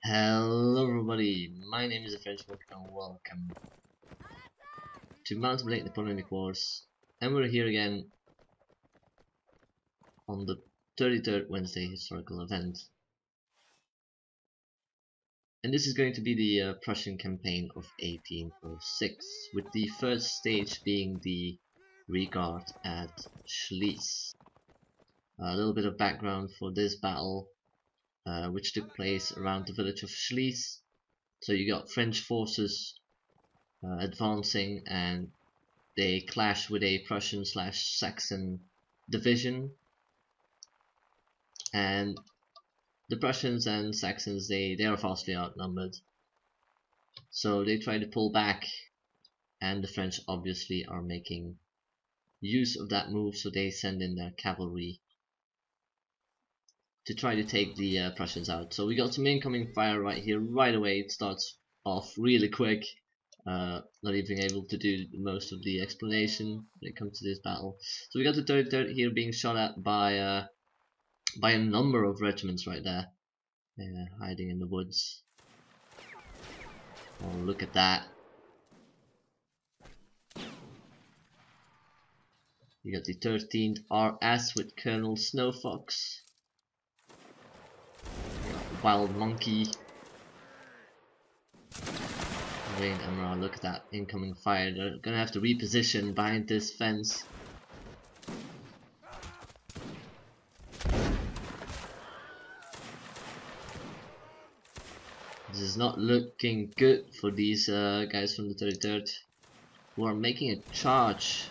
Hello everybody, my name is TheFrenchMonk and welcome to Napoleonic Wars, and we're here again on the 33rd Wednesday historical event. And this is going to be the Prussian campaign of 1806, with the first stage being the reguard at Schließ. A little bit of background for this battle, which took place around the village of Schließ. So you got French forces advancing, and they clash with a Prussian/Saxon division, and the Prussians and Saxons they are vastly outnumbered, so they try to pull back, and the French obviously are making use of that move, so they send in their cavalry to try to take the Prussians out. So we got some incoming fire right here, right away. It starts off really quick. Not even able to do most of the explanation when it comes to this battle. So we got the 33rd here being shot at by a number of regiments right there, hiding in the woods. Oh, look at that! You got the 13th RS with Colonel Snowfox, Wild Monkey. Rain Emerald, look at that incoming fire. They're gonna have to reposition behind this fence. This is not looking good for these guys from the 33rd, who are making a charge.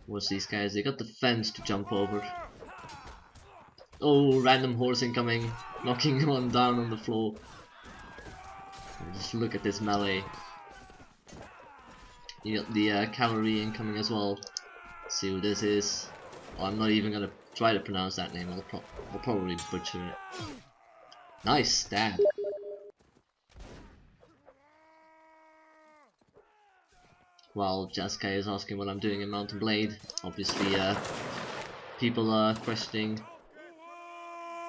What's these guys? They got the fence to jump over. Oh, random horse incoming, knocking one down on the floor. Just look at this melee. You got the cavalry incoming as well. Let's see who this is. Oh, I'm not even gonna try to pronounce that name. I'll probably butcher it. Nice stab. While Jaskai is asking what I'm doing in Mountain Blade, obviously people are questioning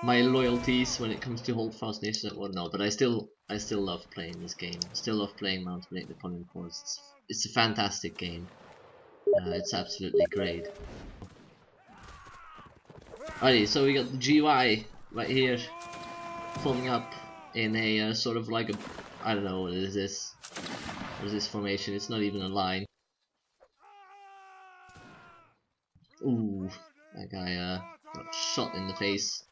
my loyalties when it comes to Holdfast Nation. Well, no, but I still love playing this game. I still love playing Mountain Blade Napoleonic Wars. It's a fantastic game. It's absolutely great. Alrighty, so we got the GY right here, forming up in a sort of like a, I don't know what is this. What is this formation? It's not even a line. Ooh, that guy got shot in the face.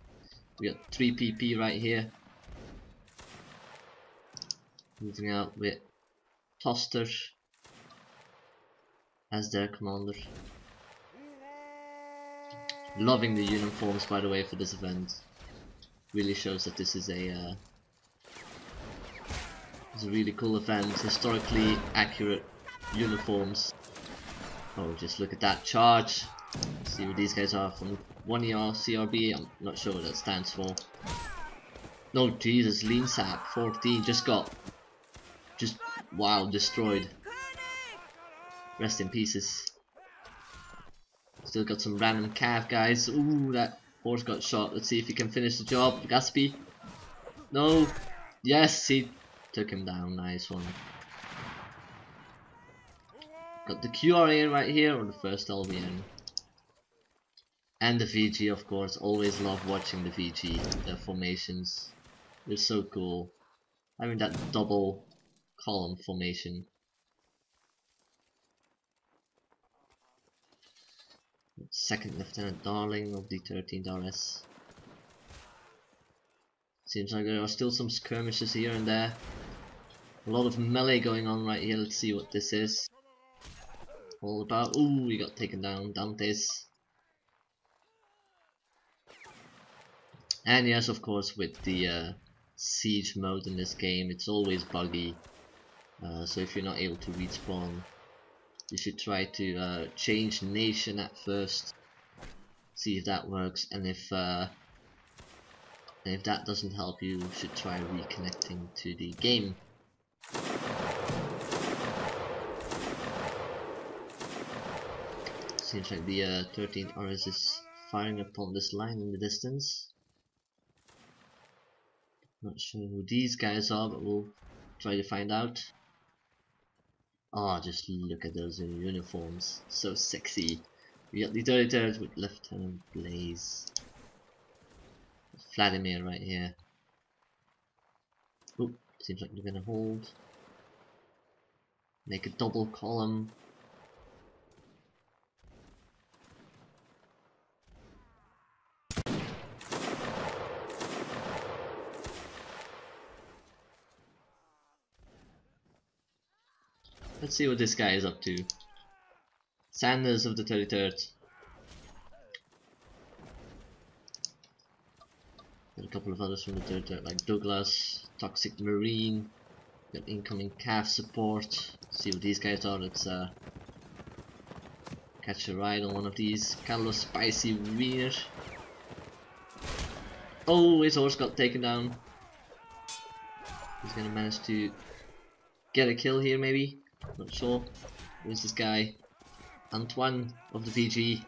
We got 3 PP right here. Moving out with Toster as their commander. Loving the uniforms, by the way, for this event. Really shows that this is a really cool event. Historically accurate uniforms. Oh, just look at that charge. Let's see what these guys are from 1ER CRB. I'm not sure what that stands for. No, Jesus, Lean Sap 14 just got wow, destroyed. Rest in pieces. Still got some random cav guys. Ooh, that horse got shot. Let's see if he can finish the job. Gatsby. No. Yes, he took him down. Nice one. Got the QRA right here, or the first LBN. And the VG, of course. Always love watching the VG. Their formations. They're so cool. Having that double column formation. Second Lieutenant Darling of the 13th RS. Seems like there are still some skirmishes here and there. A lot of melee going on right here. Let's see what this is all about. Ooh, we got taken down. Dantes. And yes, of course, with the siege mode in this game, it's always buggy. So if you're not able to respawn, you should try to change nation at first, see if that works, and if that doesn't help, you should try reconnecting to the game. Seems like the 13th RS is firing upon this line in the distance. Not sure who these guys are, but we'll try to find out. Oh, just look at those uniforms. So sexy. We got the 33rd with Lieutenant Blaze. Vladimir right here. Oop, seems like they're gonna hold. Make a double column. Let's see what this guy is up to. Sanders of the 33rd. Got a couple of others from the 33rd, like Douglas, Toxic Marine. Got incoming calf support. See what these guys are. Let's catch a ride on one of these. Carlos Spicy Wiener. Oh, his horse got taken down. He's gonna manage to get a kill here, maybe. Not sure. Who's this guy? Antoine of the VG.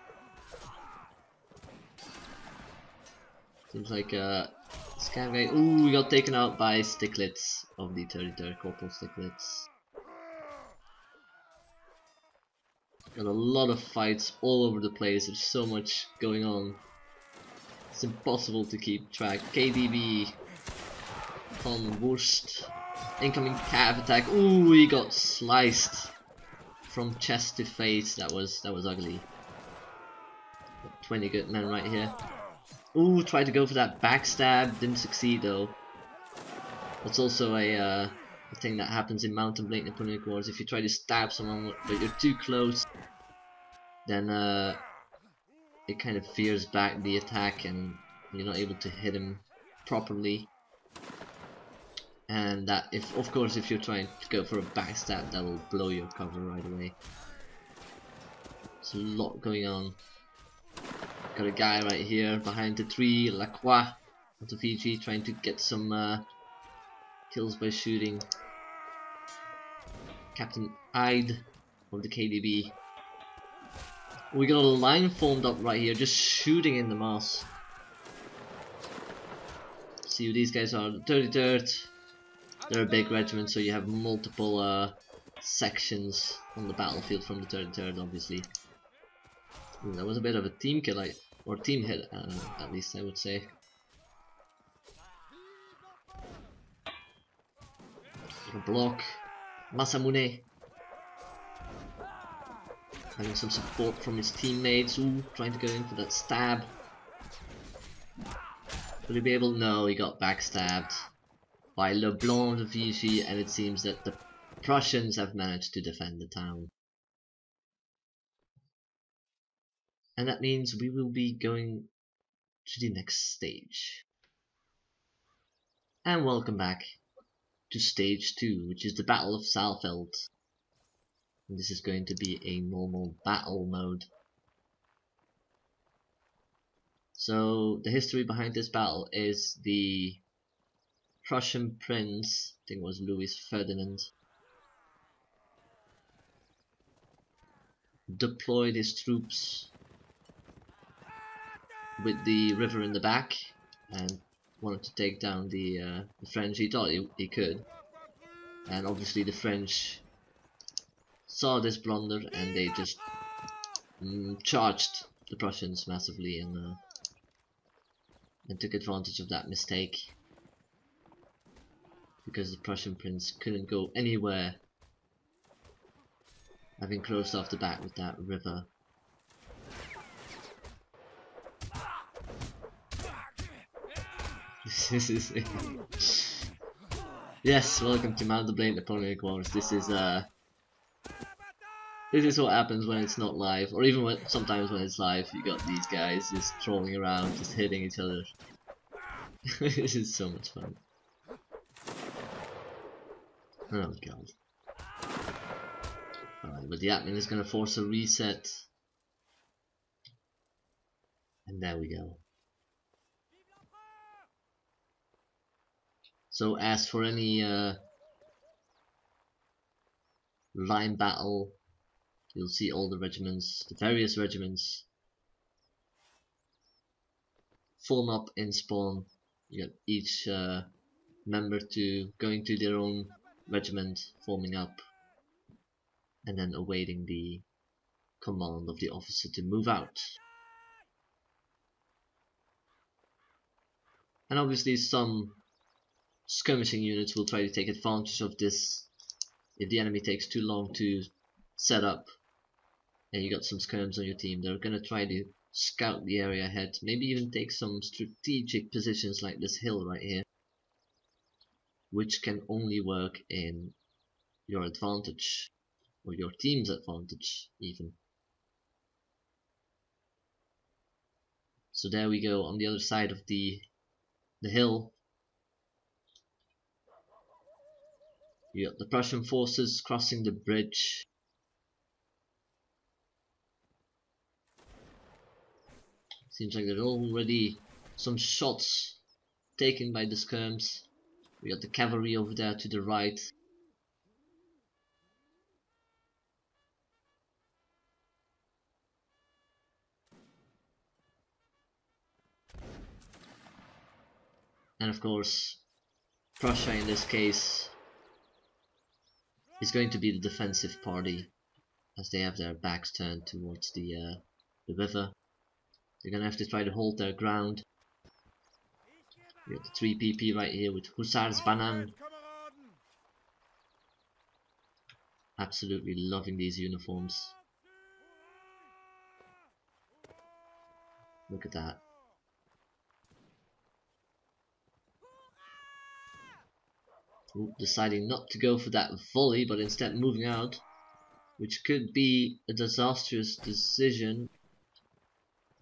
Seems like this guy. Ooh, we got taken out by Sticklets of the 33rd, Corporal Sticklets. Got a lot of fights all over the place. There's so much going on. It's impossible to keep track. KDB, Von Wurst, incoming calf attack. Ooh, he got sliced from chest to face. That was ugly. Got 20 good men right here. Ooh, tried to go for that backstab, didn't succeed though. That's also a thing that happens in Mountain Blade Napoleonic Wars. If you try to stab someone but you're too close, then it kind of veers back the attack and you're not able to hit him properly. And that, of course, if you're trying to go for a backstab, that will blow your cover right away. There's a lot going on. Got a guy right here behind the tree, Lacroix of the VG, trying to get some kills by shooting. Captain Ide of the KDB. We got a line formed up right here, just shooting in the moss. See who these guys are. The 33rd. They're a big regiment, so you have multiple sections on the battlefield from the 33rd, obviously. Ooh, that was a bit of a team kill, or team hit, at least I would say. Little block. Masamune. Having some support from his teammates. Ooh, trying to go in for that stab. Will he be able? No, he got backstabbed by Leblanc of the Vichy, and it seems that the Prussians have managed to defend the town. And that means we will be going to the next stage. And welcome back to stage 2, which is the Battle of Southold. And this is going to be a normal battle mode. So the history behind this battle is the Prussian prince, I think it was Louis Ferdinand, deployed his troops with the river in the back and wanted to take down the French. He thought he could, and obviously the French saw this blunder and they just charged the Prussians massively and took advantage of that mistake, because the Prussian prince couldn't go anywhere, having closed off the back with that river. This is yes, welcome to Mountain Blade Napoleonic Wars. This is what happens when it's not live, or even when sometimes when it's live. You got these guys just trolling around, just hitting each other. This is so much fun. Oh god. Alright, but the admin is gonna force a reset. And there we go. So as for any line battle, you'll see all the regiments, the various regiments, form up in spawn. You got each member to going to their own regiment, forming up, and then awaiting the command of the officer to move out. And obviously some skirmishing units will try to take advantage of this if the enemy takes too long to set up and you got some skirms on your team. They're gonna try to scout the area ahead, maybe even take some strategic positions like this hill right here, which can only work in your advantage, or your team's advantage even. So there we go, on the other side of the hill you got the Prussian forces crossing the bridge. Seems like there's already some shots taken by the skirms. We got the cavalry over there to the right. And of course, Prussia in this case is going to be the defensive party, as they have their backs turned towards the river. They're gonna have to try to hold their ground. We got the 3 PP right here with Hussars Banan. Absolutely loving these uniforms. Look at that. Ooh, deciding not to go for that volley, but instead moving out, which could be a disastrous decision.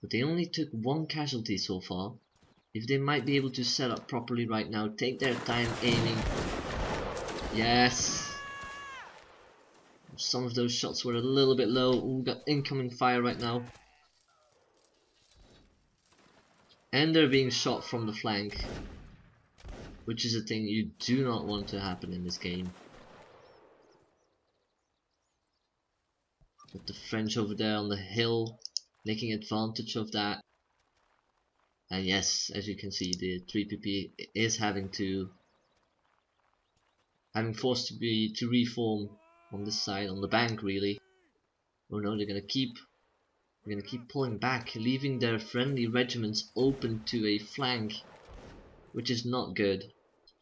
But they only took 1 casualty so far. If they might be able to set up properly right now, take their time aiming. Yes! Some of those shots were a little bit low. Ooh, got incoming fire right now. And they're being shot from the flank, which is a thing you do not want to happen in this game. Got the French over there on the hill, making advantage of that. And yes, as you can see, the 3PP is having forced to reform on this side, on the bank really. Oh no, they're gonna keep pulling back, leaving their friendly regiments open to a flank, which is not good.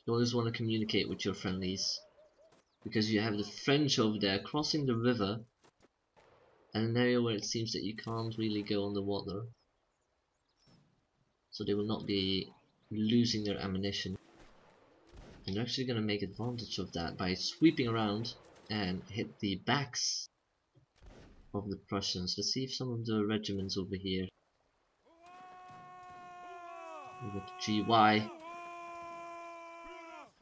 You always want to communicate with your friendlies, because you have the French over there crossing the river, and an area where it seems that you can't really go on the water, so they will not be losing their ammunition. And they're actually going to make advantage of that by sweeping around and hit the backs of the Prussians. Let's see if some of the regiments over here. We got GY,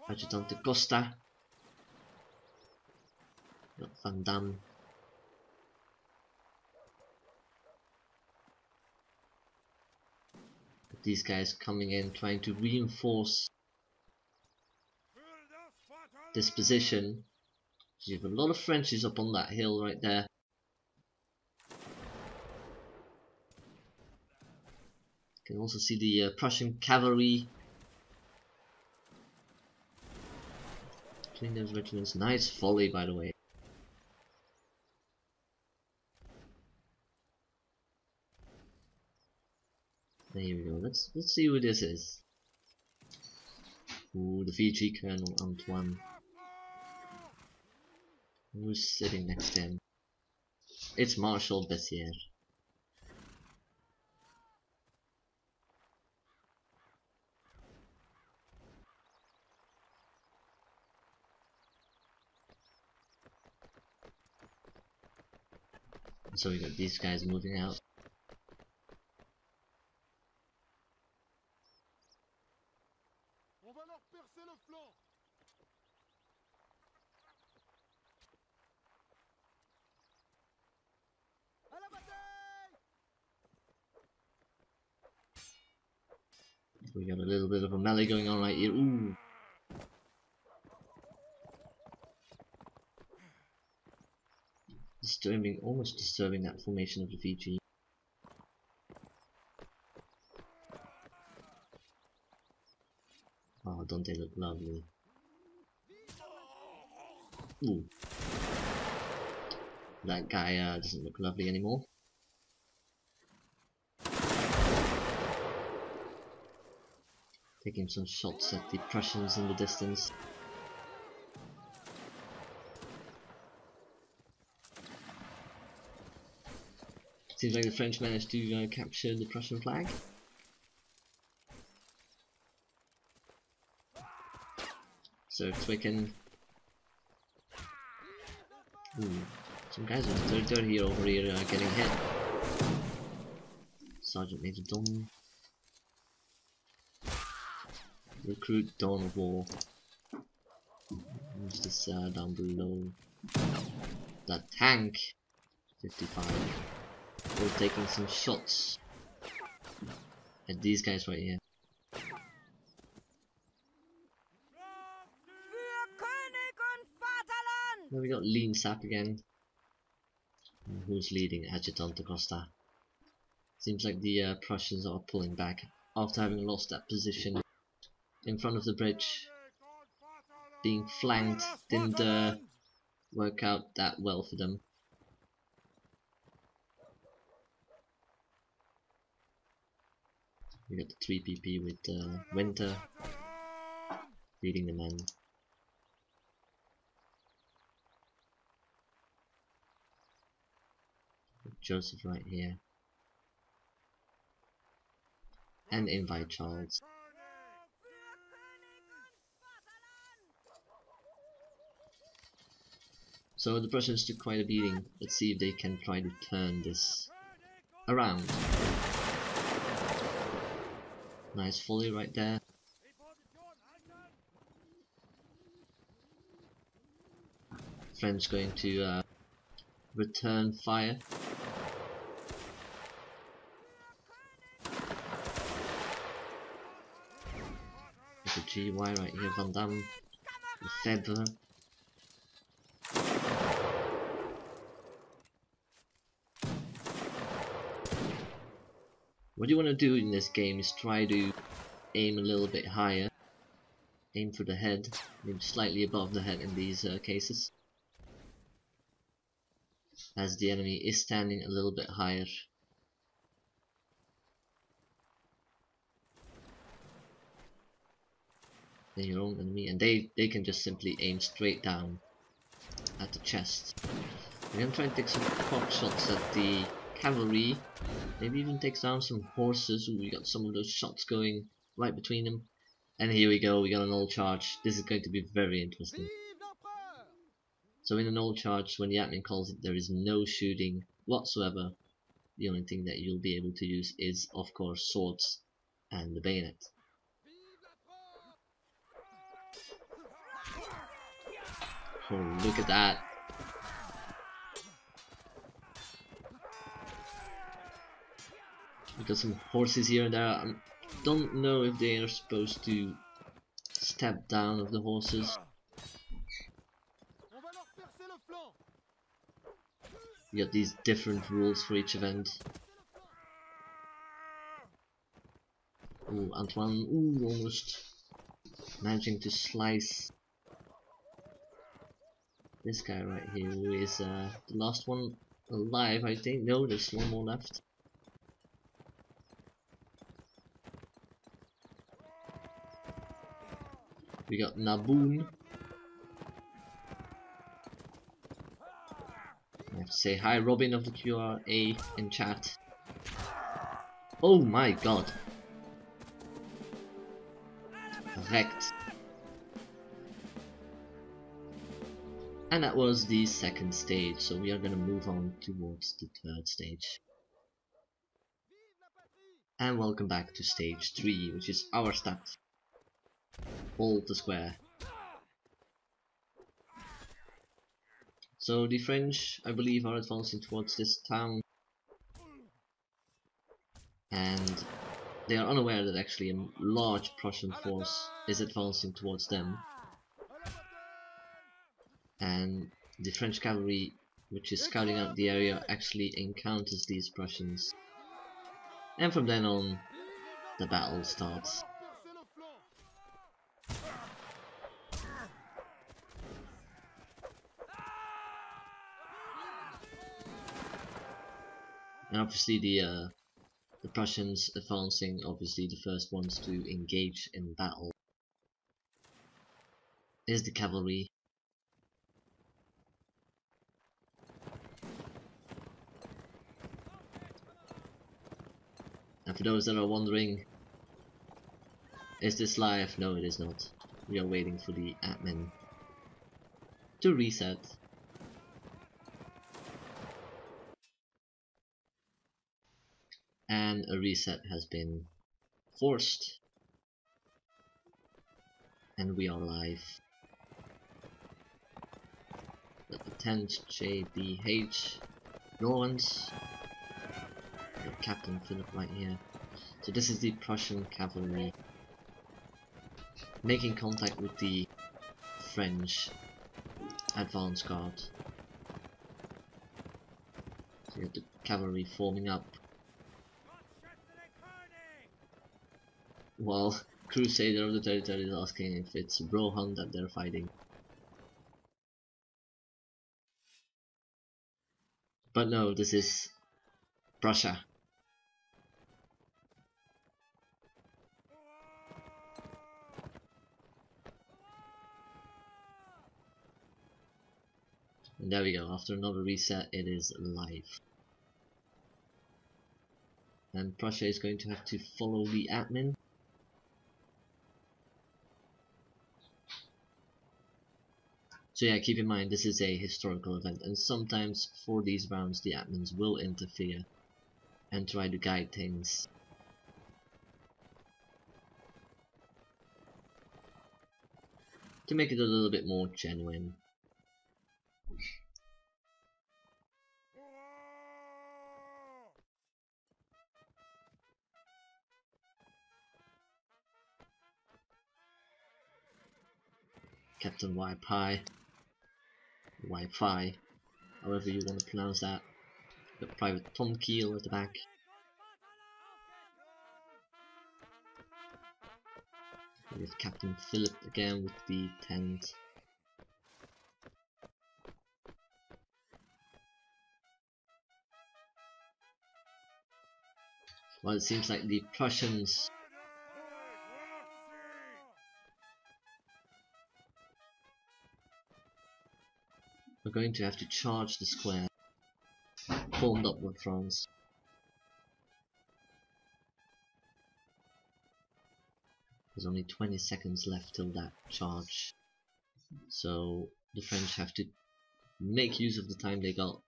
Adjutant Costa, got Van Damme. These guys coming in, trying to reinforce this position. You have a lot of Frenchies up on that hill right there. You can also see the Prussian cavalry between those regiments. Nice volley, by the way. There we go. Let's see who this is. Ooh, the VG Colonel Antoine. Who's sitting next to him? It's Marshal Bessières. So we got these guys moving out. We got a little bit of a melee going on right here. Ooh. Almost disturbing that formation of the VG. Oh, don't they look lovely? Ooh. That guy doesn't look lovely anymore. Taking some shots at the Prussians in the distance. Seems like the French managed to capture the Prussian flag. So Twicken. Ooh, some guys with third here over here getting hit. Sergeant Major Dom. Recruit Dawn of War. Who's this down below? That tank. 55. We're taking some shots at these guys right here. Now we got Lean Sap again. Who's leading? Adjutant Costa. Seems like the Prussians are pulling back after having lost that position in front of the bridge. Being flanked didn't work out that well for them. We got the 3 PP with Winter leading the men. Joseph right here. And invite Charles. So the Prussians took quite a beating. Let's see if they can try to turn this around. Nice volley right there. French going to return fire. There's a GY right here, Van Damme, Febre. What you want to do in this game is try to aim a little bit higher. Aim for the head, maybe slightly above the head in these cases. As the enemy is standing a little bit higher. Than your own enemy, and they can just simply aim straight down at the chest. We're gonna try and take some pot shots at the cavalry, maybe even take down some horses. Ooh, we got some of those shots going right between them. And here we go, we got an old charge. This is going to be very interesting. So in an old charge, when the admin calls it, there is no shooting whatsoever. The only thing that you'll be able to use is, of course, swords and the bayonet. Oh, look at that. We got some horses here and there. I don't know if they are supposed to step down of the horses. You got these different rules for each event. Ooh, Antoine, ooh, almost managing to slice this guy right here, who is the last one alive, I think. No, there's one more left. We got Naboon. I have to say hi, Robin of the QRA in chat. Oh my god. Wrecked. And that was the second stage, so we are gonna move on towards the third stage. And welcome back to stage 3, which is our step. Hold the square. So the French, I believe, are advancing towards this town. And they are unaware that actually a large Prussian force is advancing towards them. And the French cavalry, which is scouting out the area, actually encounters these Prussians. And from then on, the battle starts. And obviously the Prussians advancing, obviously the first ones to engage in battle is the cavalry. And for those that are wondering, is this live? No, it is not. We are waiting for the admin to reset. And a reset has been forced. And we are live. Let the 10th JBH Norlands. Got Captain Philip right here. So this is the Prussian cavalry making contact with the French advance guard. So you have the cavalry forming up. While Crusader of the Territory is asking if it's Rohan that they're fighting. But no, this is Prussia. And there we go, after another reset it is live. And Prussia is going to have to follow the admin. So yeah, keep in mind this is a historical event, and sometimes for these rounds the admins will interfere and try to guide things. To make it a little bit more genuine. Captain Wi-Fi, Wi-Fi, however you want to pronounce that. Got Private Tom Keel at the back. We have Captain Philip again with the tent. Well, it seems like the Prussians are going to have to charge the square formed up with France. There's only 20 seconds left till that charge, so the French have to make use of the time they got.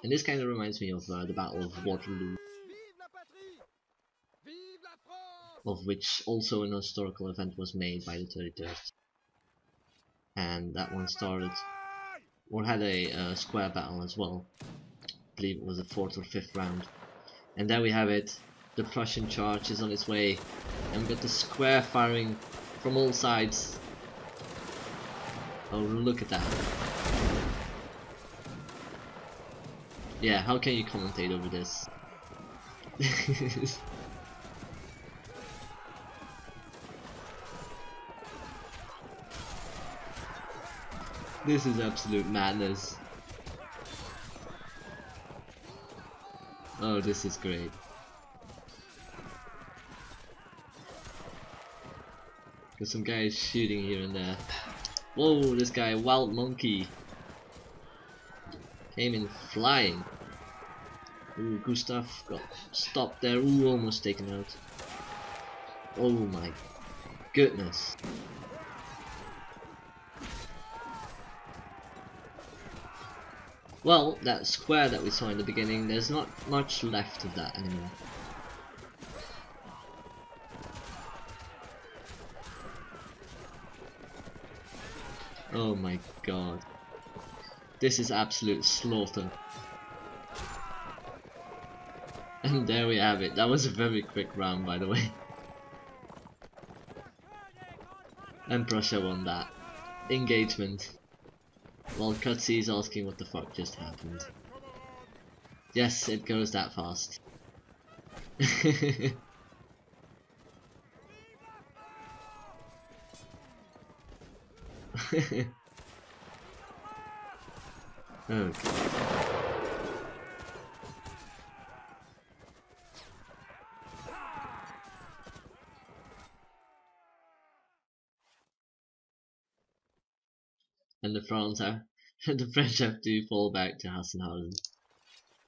And this kind of reminds me of the Battle of Waterloo, of which also an historical event was made by the 33rd. And that one started, or had a square battle as well. I believe it was the 4th or 5th round. And there we have it. The Prussian charge is on its way. And we've got the square firing from all sides. Oh, look at that. Yeah, how can you commentate over this? This is absolute madness. Oh, this is great. Got some guys shooting here and there. Whoa, this guy, Wild Monkey, came in flying. Ooh, Gustav got stopped there. Ooh, almost taken out. Oh my goodness. Well, that square that we saw in the beginning, there's not much left of that anymore. Oh my god. This is absolute slaughter. And there we have it. That was a very quick round, by the way. And Prussia won that engagement. While Cutsy is asking what the fuck just happened. Yes, it goes that fast. Okay. And the French have to fall back to Hassenhausen.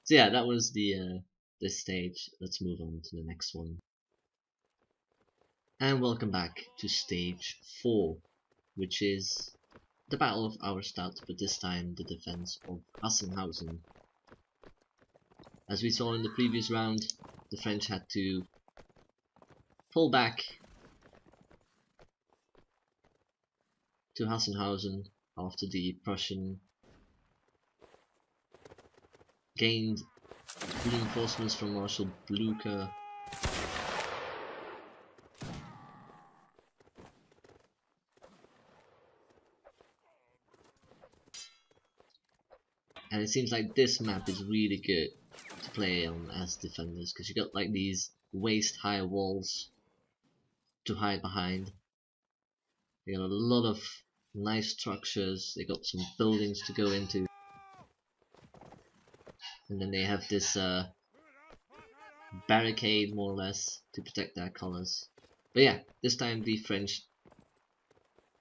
So yeah, that was the this stage. Let's move on to the next one. And welcome back to stage 4, which is the Battle of Auerstadt, but this time the defense of Hassenhausen. As we saw in the previous round, the French had to pull back to Hassenhausen after the Prussian gained reinforcements from Marshal Blucher. And it seems like this map is really good to play on as defenders, because you got like these waist high walls to hide behind. You got a lot of nice structures, they got some buildings to go into, and then they have this barricade more or less to protect their colors. But yeah, this time the French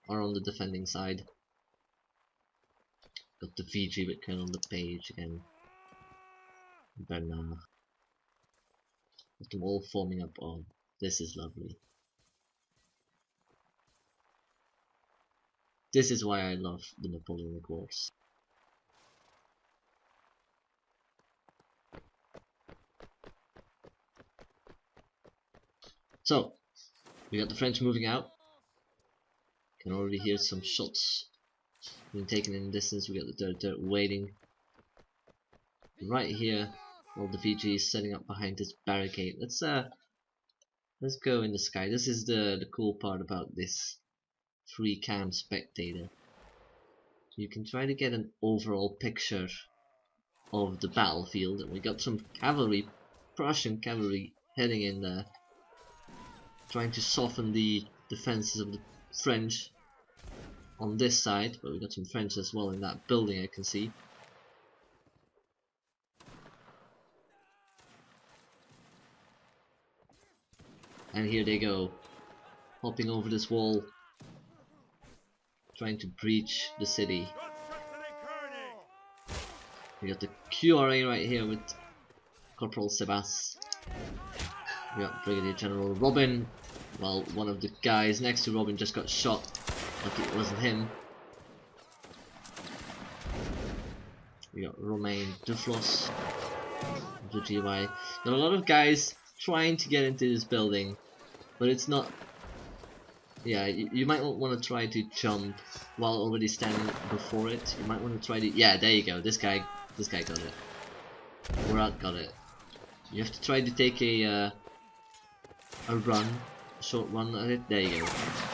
are on the defending side. Got the VG with Colonel LePage again. Bernard. Got them all forming up. Oh, this is lovely. This is why I love the Napoleonic Wars. So, we got the French moving out. Can already hear some shots being taken in the distance. We got the dirt waiting right here while the VG is setting up behind this barricade. Let's go in the sky. This is the cool part about this free cam spectator. You can try to get an overall picture of the battlefield, and we got some cavalry, Prussian cavalry heading in there, trying to soften the defenses of the French on this side, but we got some French as well in that building I can see. And here they go, hopping over this wall, trying to breach the city. We got the QRA right here with Corporal Sebas. We got Brigadier General Robin. Well, one of the guys next to Robin just got shot. Lucky it wasn't him. We got Romain Duflos, the GY. Got a lot of guys trying to get into this building, but it's not. Yeah, you might want to try to jump while already standing before it. You might want to try to. Yeah, there you go. This guy got it. Murat got it. You have to try to take a run, a short run at it. There you go.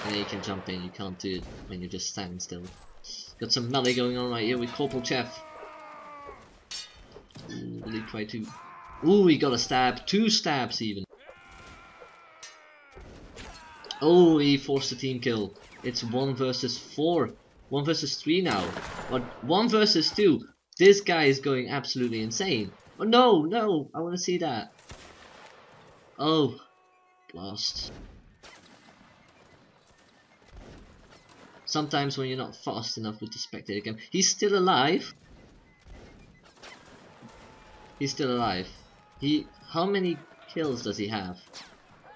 And then you can jump in. You can't do it when you're just standing still. Got some melee going on right here with Corporal Chef. Ooh, will he try to? Ooh, he got a stab. 2 stabs even. Oh, he forced a team kill. It's 1 versus 4. 1 versus 3 now. What? 1 versus 2. This guy is going absolutely insane. Oh no, no, I want to see that. Oh, blast. Sometimes when you're not fast enough with the spectator game. He's still alive. He's still alive. How many kills does he have?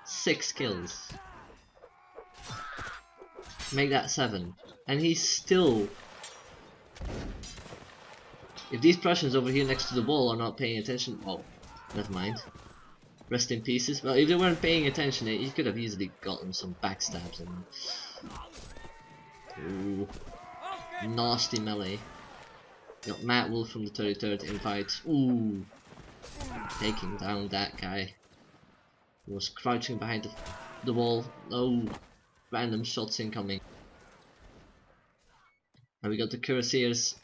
6 kills. Make that 7. And he's still... If these Prussians over here next to the wall are not paying attention... Oh, never mind. Rest in pieces. Well, if they weren't paying attention, he could have easily gotten some backstabs and... Ooh. Nasty melee. Got Matt Wolf from the 33rd invite. Ooh. Taking down that guy. He was crouching behind the wall. Oh. Random shots incoming. And we got the cuirassiers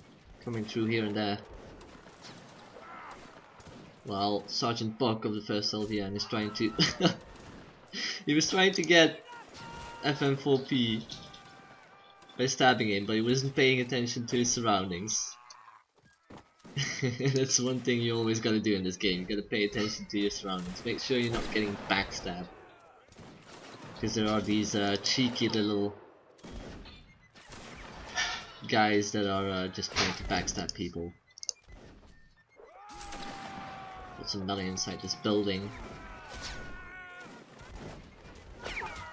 coming through here and there. Well, Sergeant Buck of the 1st LVN is trying to... he was trying to get FM4P by stabbing him, but he wasn't paying attention to his surroundings. That's one thing you always gotta do in this game. You gotta pay attention to your surroundings. Make sure you're not getting backstabbed. Because there are these cheeky little guys that are just trying to backstab people. Got some Mellie inside this building.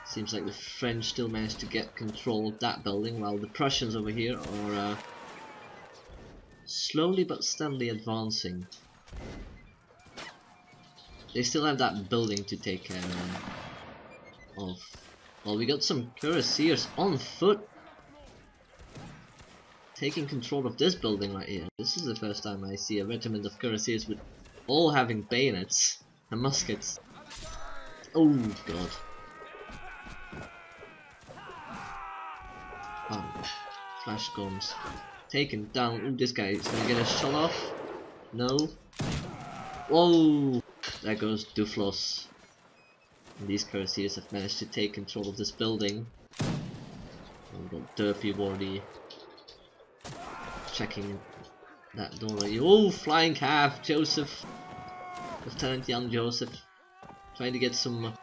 Seems like the French still managed to get control of that building, while the Prussians over here are slowly but steadily advancing. They still have that building to take care of. Well, we got some cuirassiers on foot taking control of this building right here. This is the first time I see a regiment of cuirassiers with all having bayonets and muskets. Oh god. Oh, flash guns. Taken down. Ooh, this guy is gonna get a shot off. No. Whoa! There goes Duflos. And these cuirassiers have managed to take control of this building. And we've got Derpy Wardy checking that door right here. Oh, flying calf! Joseph! Lieutenant Young Joseph. Trying to get some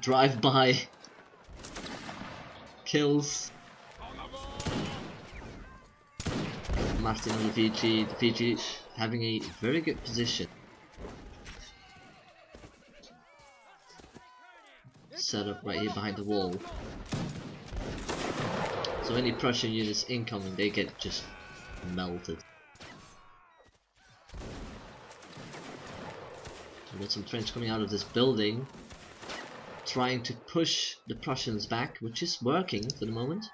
drive-by kills. Martin on the VG. The VG having a very good position. Set up right here behind the wall. So any Prussian units incoming, they get just melted. We got some French coming out of this building, trying to push the Prussians back, which is working for the moment.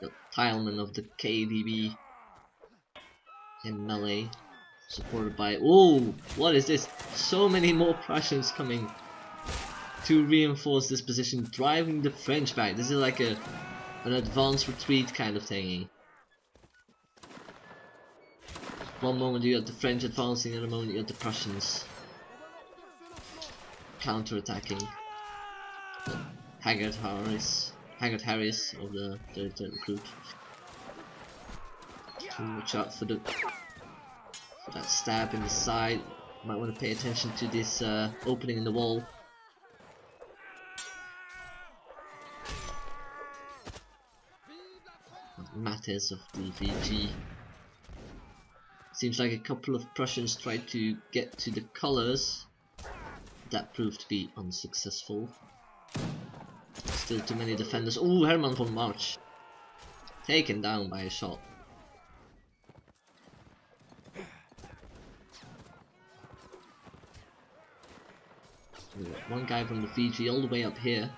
Got Tileman of the KDB in Mellie, supported by... Oh, what is this? So many more Prussians coming to reinforce this position, driving the French back. This is like an advanced retreat kind of thingy. One moment you got the French advancing, and the moment you got the Prussians counter-attacking. Haggard Harris of the 33rd Recruit. Watch out for that stab in the side. Might want to pay attention to this opening in the wall. Matters of the VG. Seems like a couple of Prussians tried to get to the colours. That proved to be unsuccessful. Still too many defenders. Oh, Hermann von March. Taken down by a shot. One guy from the VG all the way up here.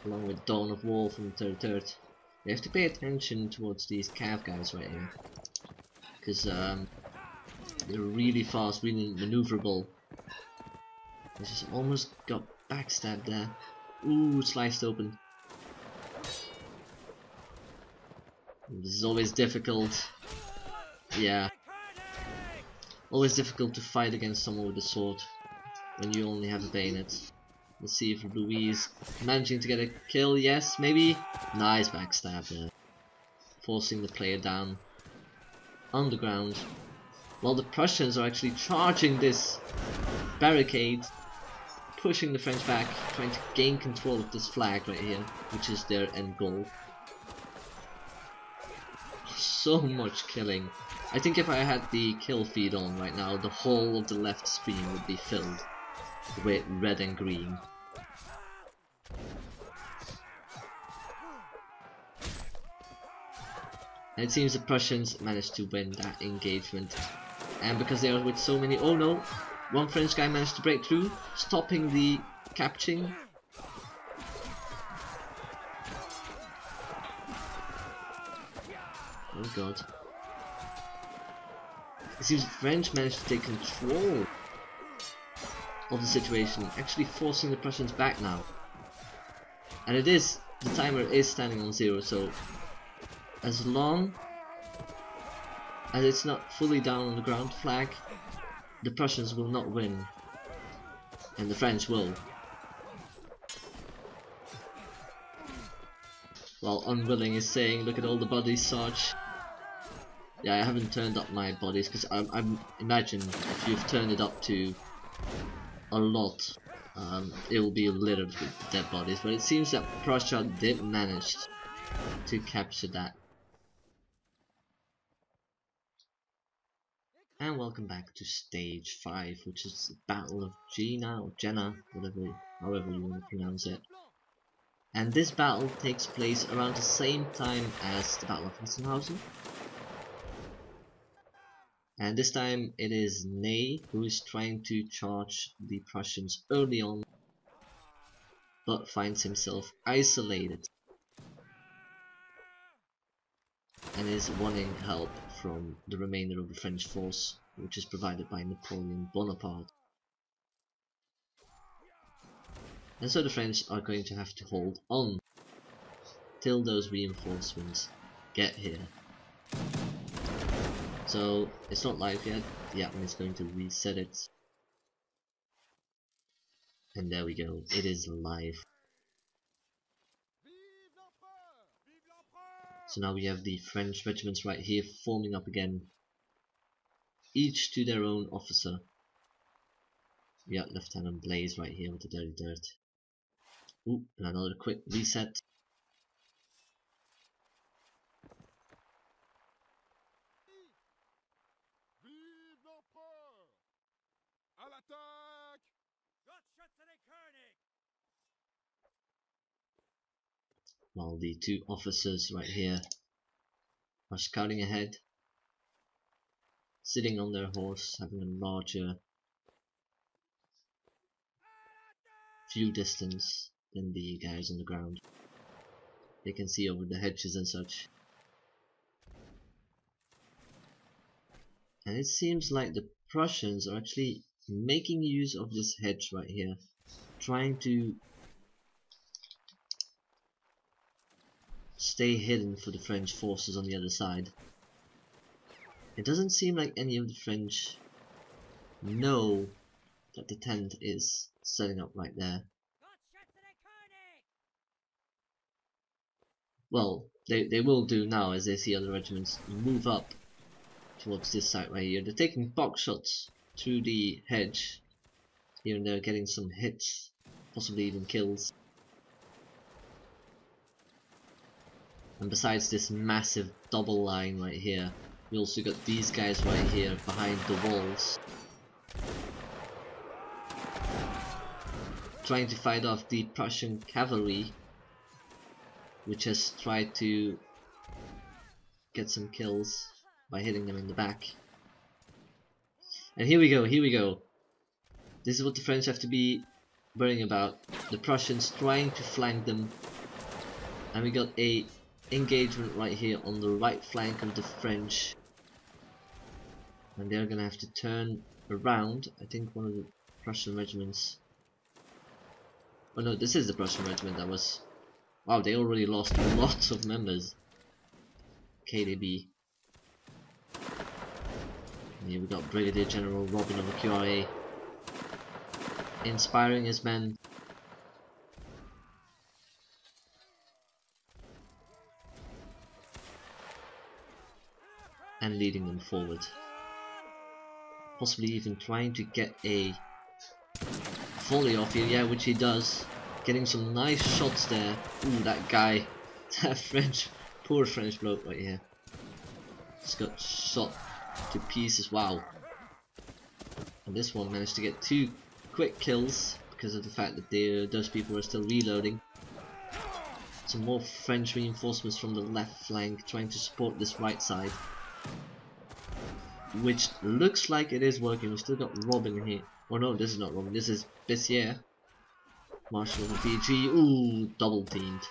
Along with Dawn of War from the 33rd. We have to pay attention towards these cav guys right here. Because they're really fast, really maneuverable. I just almost got backstabbed there. Ooh, sliced open. This is always difficult. Yeah. Always difficult to fight against someone with a sword when you only have a bayonet. Let's see if Louise managing to get a kill. Yes, maybe. Nice backstab there. Forcing the player down on the ground. While the Prussians are actually charging this barricade, pushing the French back, trying to gain control of this flag right here, which is their end goal. So much killing. I think if I had the kill feed on right now, the whole of the left screen would be filled with red and green. And it seems the Prussians managed to win that engagement. And because they are with so many... Oh no! One French guy managed to break through, stopping the capturing. Oh god. It seems the French managed to take control of the situation, actually forcing the Prussians back now. And it is, the timer is standing on 0, so as long as it's not fully down on the ground flag, the Prussians will not win, and the French will. While Unwilling is saying, look at all the bodies, Sarge. Yeah, I haven't turned up my bodies because I imagine if you've turned it up to a lot, it will be littered with dead bodies. But it seems that Prussia did manage to capture that. And welcome back to stage 5, which is the Battle of Jena or Jena, however you want to pronounce it. And this battle takes place around the same time as the Battle of Southold. And this time it is Ney who is trying to charge the Prussians early on, but finds himself isolated and is wanting help from the remainder of the French force, which is provided by Napoleon Bonaparte. And so the French are going to have to hold on till those reinforcements get here. So it's not live yet, the admin is going to reset it. And there we go, it is live. So now we have the French regiments right here forming up again, each to their own officer. We got Lieutenant Blaze right here with the dirty dirt. Ooh, and another quick reset. While the two officers right here are scouting ahead, sitting on their horse, having a larger view distance than the guys on the ground. They can see over the hedges and such. And it seems like the Prussians are actually making use of this hedge right here, trying to stay hidden for the French forces on the other side. It doesn't seem like any of the French know that the tent is setting up right there. Well, they will do now as they see other regiments move up towards this side right here. They're taking box shots through the hedge. Here and there, getting some hits, possibly even kills. And besides this massive double line right here, we also got these guys right here behind the walls, trying to fight off the Prussian cavalry, which has tried to get some kills by hitting them in the back. And here we go, here we go. This is what the French have to be worrying about. The Prussians trying to flank them. And we got a engagement right here on the right flank of the French. And they're gonna have to turn around. I think one of the Prussian regiments... Oh no, this is the Prussian regiment that was... Wow, they already lost lots of members. KDB. And here we got Brigadier General Robin of the QRA inspiring his men. And leading them forward. Possibly even trying to get a volley off here, yeah, which he does. Getting some nice shots there. Ooh, that guy. That poor French bloke right here. Just got shot to pieces, wow. And this one managed to get 2 quick kills because of the fact that those people are still reloading. Some more French reinforcements from the left flank trying to support this right side, which looks like it is working. We've still got Robin here. Oh no, this is not Robin, this is Bessier, Marshal of the PG. Ooh, double teamed.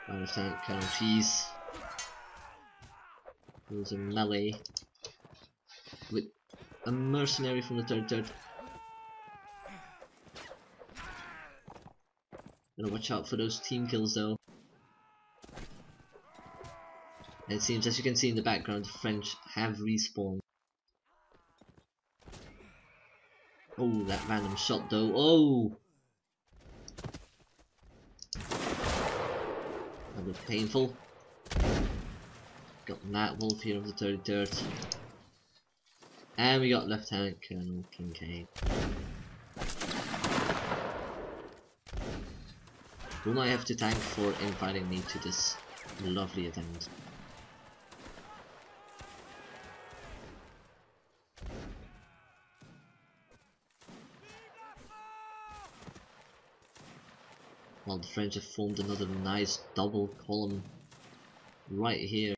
I understand Colonel Cheese. There's a Mellie with a mercenary from the third. Gotta watch out for those team kills though. And it seems, as you can see in the background, the French have respawned. Oh, that random shot though. Oh! a bit painful. Got Matt Wolf here of the 33rd. And we got Lieutenant Colonel Kincaid. Whom I have to thank for inviting me to this lovely event. While the French have formed another nice double column right here.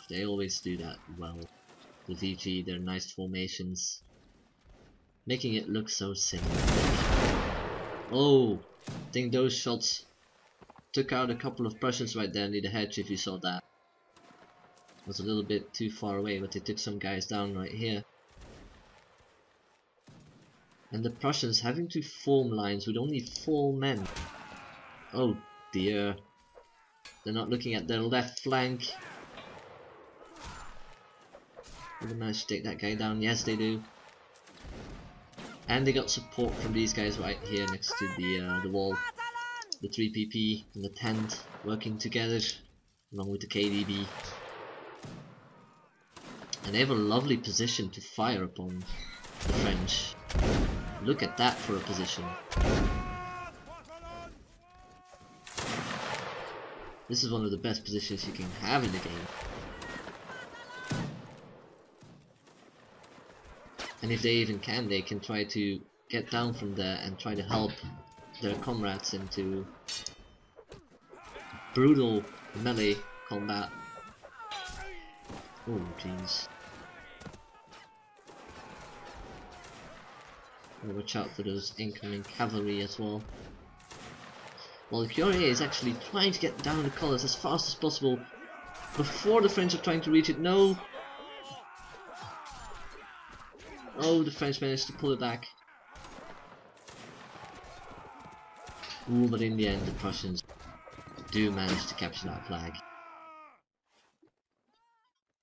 They always do that well. The VG, their nice formations, making it look so cinematic. Oh, I think those shots took out a couple of Prussians right there near the hedge. If you saw that, it was a little bit too far away, but they took some guys down right here. And the Prussians having to form lines with only 4 men. Oh dear. They're not looking at their left flank. Do they manage to take that guy down? Yes, they do. And they got support from these guys right here next to the wall. The 3PP and the tent working together along with the KDB. And they have a lovely position to fire upon the French. Look at that for a position. This is one of the best positions you can have in the game. And if they even can, they can try to get down from there and try to help their comrades into brutal melee combat. Oh jeez. Watch out for those incoming cavalry as well. Well, the Cuirassier is actually trying to get down the colours as fast as possible before the French are trying to reach it. No! Oh, the French managed to pull it back. Ooh, but in the end the Prussians do manage to capture that flag.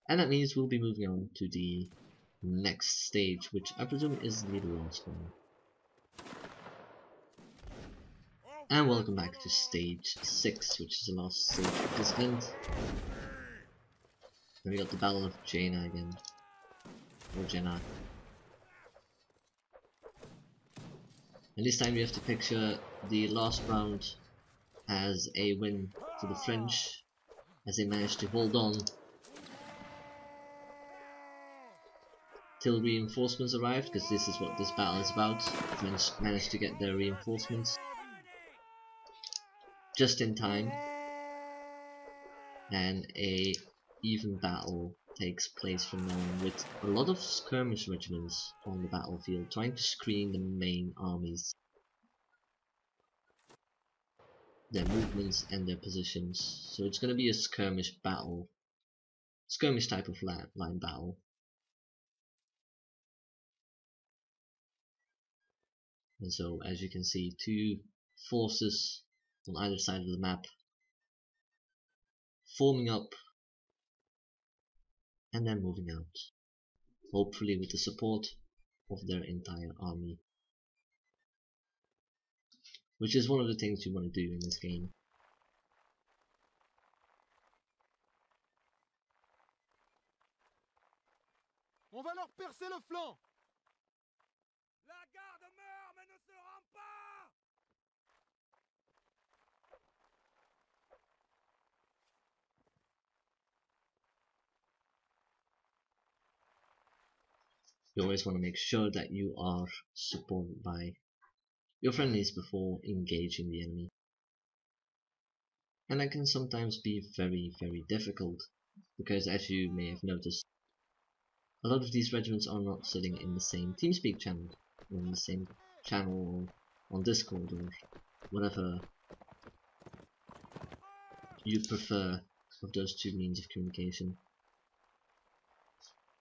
And that means we'll be moving on to the next stage, which I presume is the last one. And welcome back to stage 6, which is the last stage of this event. And we got the Battle of Jena again. Or Jena. And this time we have to picture the last round as a win for the French, as they managed to hold on till reinforcements arrived, because this is what this battle is about. The French managed to get their reinforcements just in time, and a even battle takes place from now on, with a lot of skirmish regiments on the battlefield trying to screen the main armies, their movements and their positions. So it's going to be a skirmish battle, skirmish type of line battle. And so as you can see, 2 forces on either side of the map forming up and then moving out, hopefully with the support of their entire army, which is one of the things you want to do in this game. On va leur percer le flanc. La garde meurt mais ne se rend pas. You always want to make sure that you are supported by your friendlies before engaging the enemy. And that can sometimes be very, very difficult, because as you may have noticed, a lot of these regiments are not sitting in the same TeamSpeak channel, or in the same channel, or on Discord, or whatever you prefer of those 2 means of communication.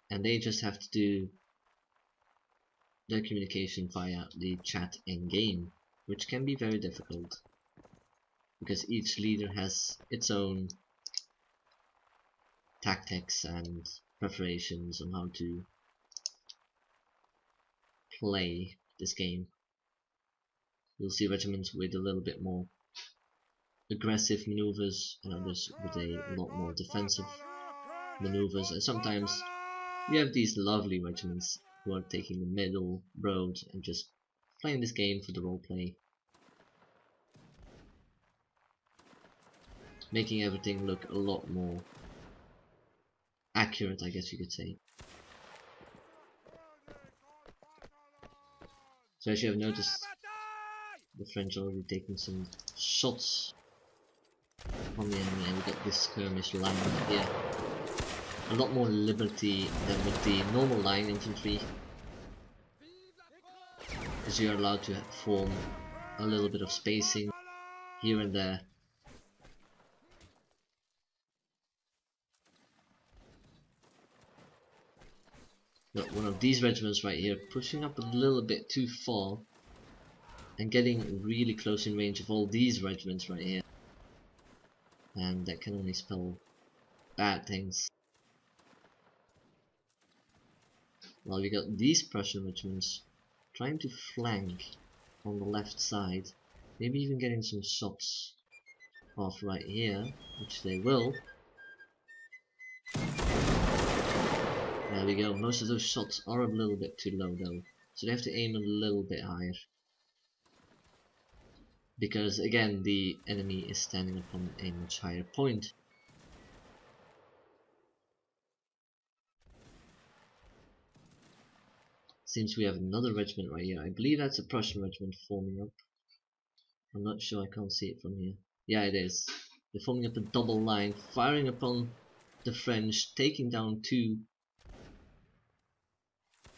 And they just have to do their communication via the chat in game, which can be very difficult, because each leader has its own tactics and preparations on how to play this game. You'll see regiments with a little bit more aggressive maneuvers and others with a lot more defensive maneuvers, and sometimes you have these lovely regiments who are taking the middle road and just playing this game for the roleplay, making everything look a lot more accurate, I guess you could say. So as you have noticed, the French are already taking some shots on the enemy, and we got this skirmish line here. A lot more liberty than with the normal line infantry, because you are allowed to form a little bit of spacing here and there. Got one of these regiments right here pushing up a little bit too far and getting really close in range of all these regiments right here, and that can only spell bad things. Well, we got these Prussian regiments trying to flank on the left side, maybe even getting some shots off right here, which they will. There we go. Most of those shots are a little bit too low though, so they have to aim a little bit higher, because again the enemy is standing upon a much higher point. Seems we have another regiment right here. I believe that's a Prussian regiment forming up. I'm not sure, I can't see it from here. Yeah, it is. They're forming up a double line, firing upon the French, taking down two,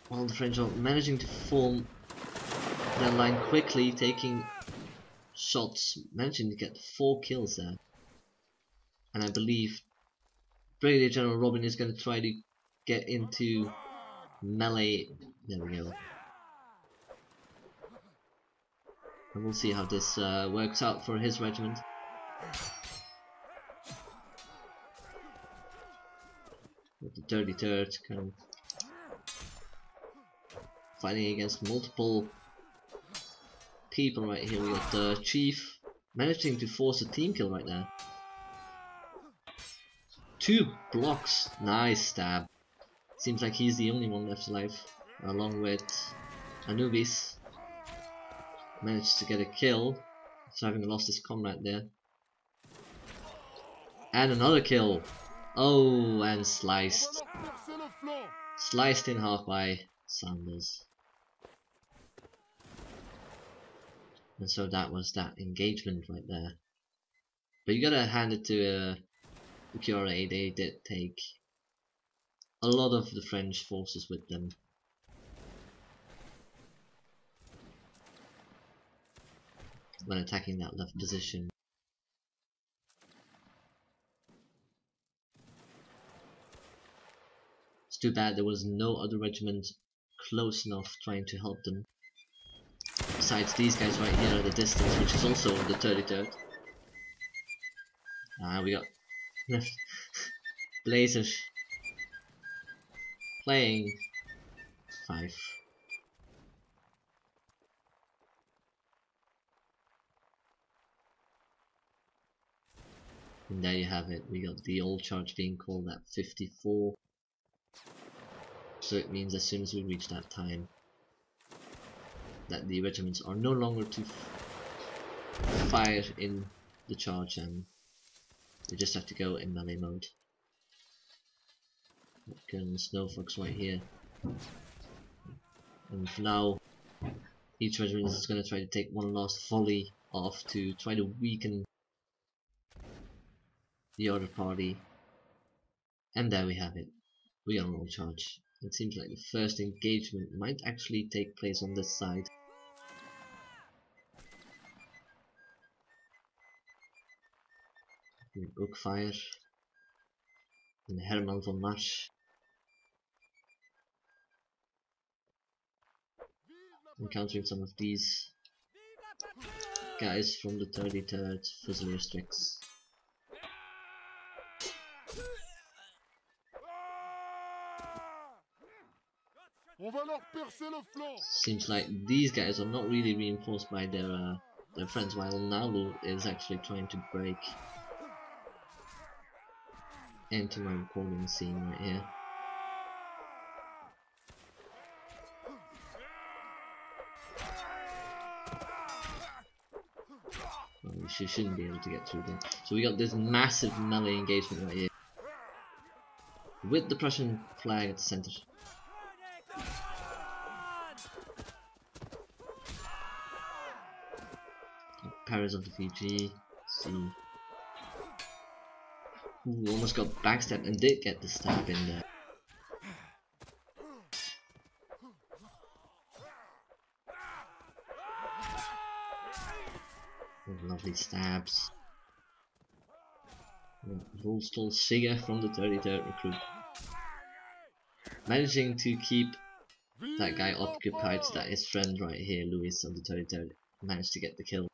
while the French are managing to form their line quickly, taking shots, managing to get 4 kills there. And I believe Brigadier General Robin is going to try to get into Mellie. There we go. And we'll see how this works out for his regiment. With the 33rd kind of fighting against multiple people right here. We got the chief managing to force a team kill right there. 2 blocks, nice stab. Seems like he's the only one left alive, along with Anubis. Managed to get a kill, so having lost his comrade there. And another kill. Oh, and sliced. Sliced in half by Sanders. And so that was that engagement right there. But you gotta hand it to the QRA, they did take a lot of the French forces with them. When attacking that left position. It's too bad there was no other regiment close enough trying to help them. Besides these guys right here at the distance, which is also the 33rd. We got Blazers playing 5. And there you have it, we got the old charge being called at 54. So it means as soon as we reach that time, that the regiments are no longer to fire in the charge, and they just have to go in melee mode. Gun Snowfox right here. And for now, each regiment is going to try to take one last volley off to try to weaken the other party. And there we have it. We are on charge. It seems like the first engagement might actually take place on this side. Oakfire and Herman von Marsch encountering some of these guys from the 33rd Fusilier Strix. On va leur percer le flanc. Seems like these guys are not really reinforced by their friends, while Nalu is actually trying to break into my recording scene right here. Well, she shouldn't be able to get through them. So we got this massive melee engagement right here, with the Prussian flag at the center. Parries of the VG. See. Ooh, almost got backstabbed and did get the stab in there. Oh, lovely stabs. Volstol Sigger from the 33rd recruit. Managing to keep that guy occupied so that his friend right here, Louis of the 33rd, managed to get the kill.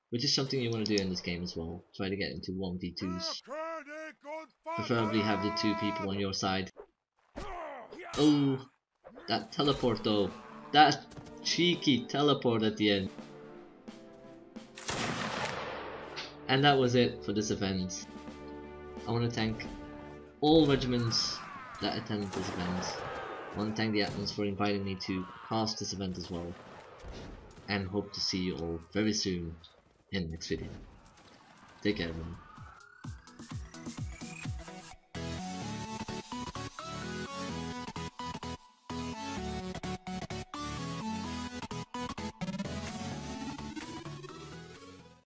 Which is something you want to do in this game as well. Try to get into 1v2s. Preferably have the two people on your side. Oh, that teleport though. That cheeky teleport at the end. And that was it for this event. I want to thank all regiments that attended this event. I want to thank the admins for inviting me to cast this event as well. And hope to see you all very soon in the next video. Take care everyone.